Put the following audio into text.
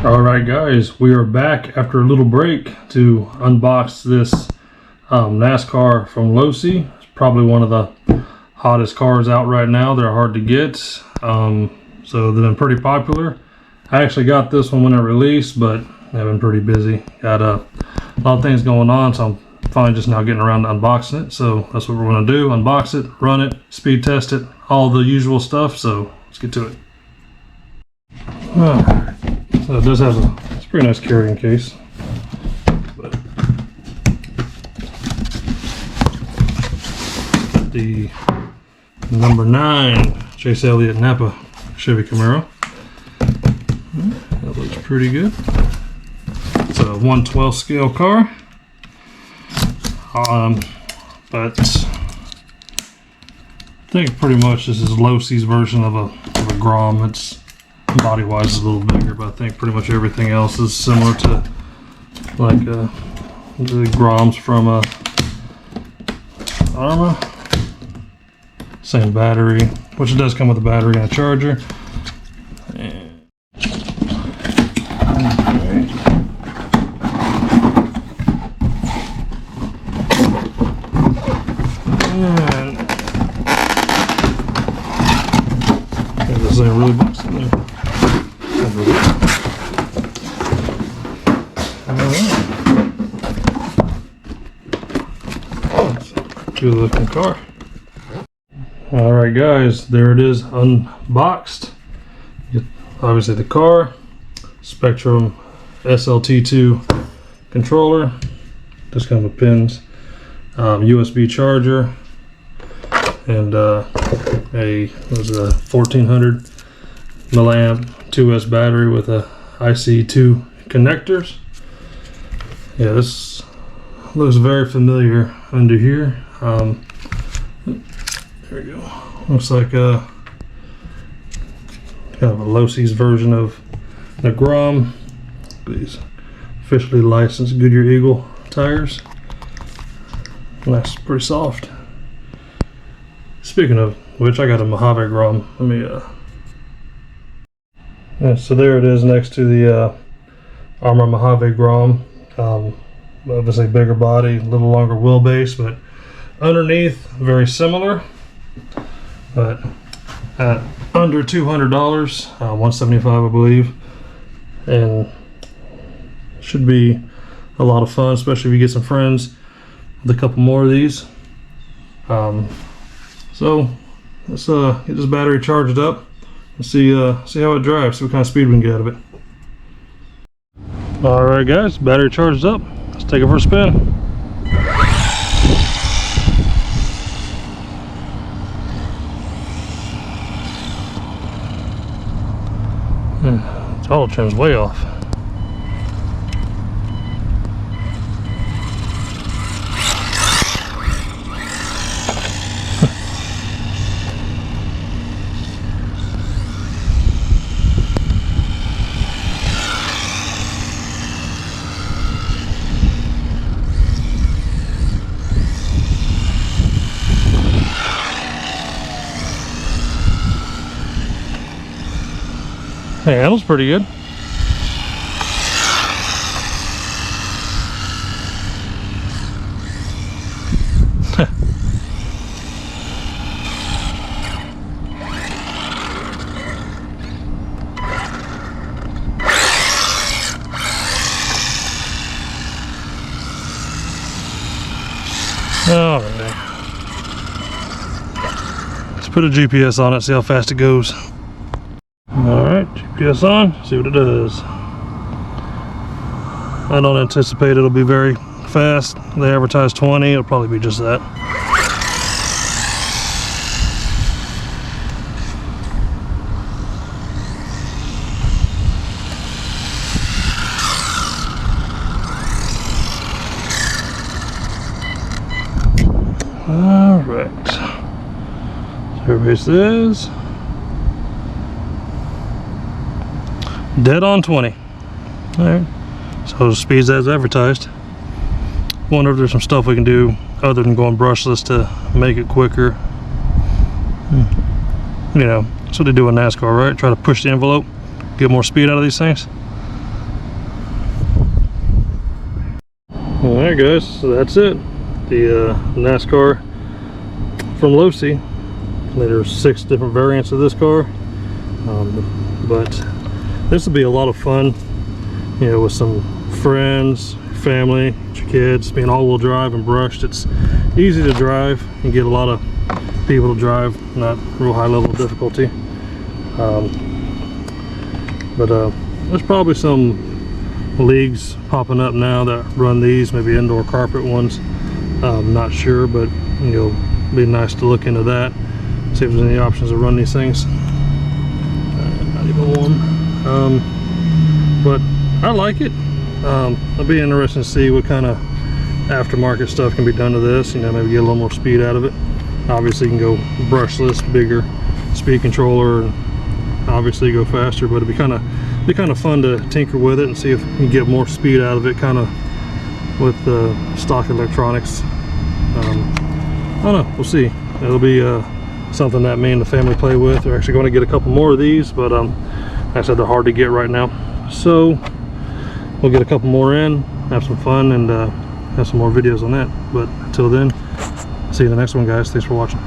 Alright guys, we are back after a little break to unbox this Nascar from Losi. It's probably one of the hottest cars out right now. They're hard to get, so they've been pretty popular. I actually got this one when it released, but I've been pretty busy. Got a lot of things going on, so I'm finally just now getting around to unboxing it. So that's what we're going to do: unbox it, run it, speed test it, all the usual stuff. So let's get to it. So it does have it's a pretty nice carrying case. But the number 9 Chase Elliott Napa Chevy Camaro. That looks pretty good. It's a 1/12 scale car. But I think pretty much this is Losi's version of a Grom. It's body-wise is a little bigger, but I think pretty much everything else is similar to like the Groms from Arma. Same battery, which it does come with a battery and a charger. And this ain't really boxed in there. Good looking car. Alright guys, there it is unboxed. Obviously the car, Spectrum SLT2 controller, just kind of pins, USB charger, and a 1400 milliamp 2S battery with a IC2 connectors. Yeah, this looks very familiar under here. There we go. Looks like kind of a Losi's version of the Grom. These officially licensed Goodyear Eagle tires. That's pretty soft. Speaking of which, I got a Mojave Grom. Let me yeah, so there it is next to the Arma Mojave Grom. Obviously bigger body, a little longer wheelbase, but underneath very similar. But at under $200, $175 I believe, and should be a lot of fun, especially if you get some friends with a couple more of these. So let's get this battery charged up and see how it drives, see what kind of speed we can get out of it. Alright guys, battery charged up. Let's take it for a spin. Throttle trim's way off. Hey, handles pretty good. All right. Let's put a GPS on it, see how fast it goes. Alright, GPS on, see what it does. I don't anticipate it'll be very fast. They advertise 20, it'll probably be just that. Alright, so everybody says dead on 20. Alright, so the speeds as advertised. Wonder if there's some stuff we can do other than going brushless to make it quicker. You know, that's what they do in NASCAR, right? Try to push the envelope, get more speed out of these things. Alright guys, so that's it. The Nascar from Losi. There's 6 different variants of this car, but this will be a lot of fun, you know, with some friends, family, your kids. Being all-wheel drive and brushed, it's easy to drive. You get a lot of people to drive, not real high level of difficulty. But there's probably some leagues popping up now that run these, maybe indoor carpet ones. Not sure, but you know, be nice to look into that, see if there's any options to run these things. Not even warm. But I like it. It'll be interesting to see what kind of aftermarket stuff can be done to this. You know, maybe get a little more speed out of it. Obviously you can go brushless, bigger speed controller, and obviously go faster, but it'd be kind of fun to tinker with it and see if you can get more speed out of it, kind of with stock electronics. I don't know, we'll see. It'll be something that me and the family play with. We're actually going to get a couple more of these, but like I said, they're hard to get right now, so we'll get a couple more in, have some fun, and have some more videos on that. But until then, see you in the next one, guys. Thanks for watching.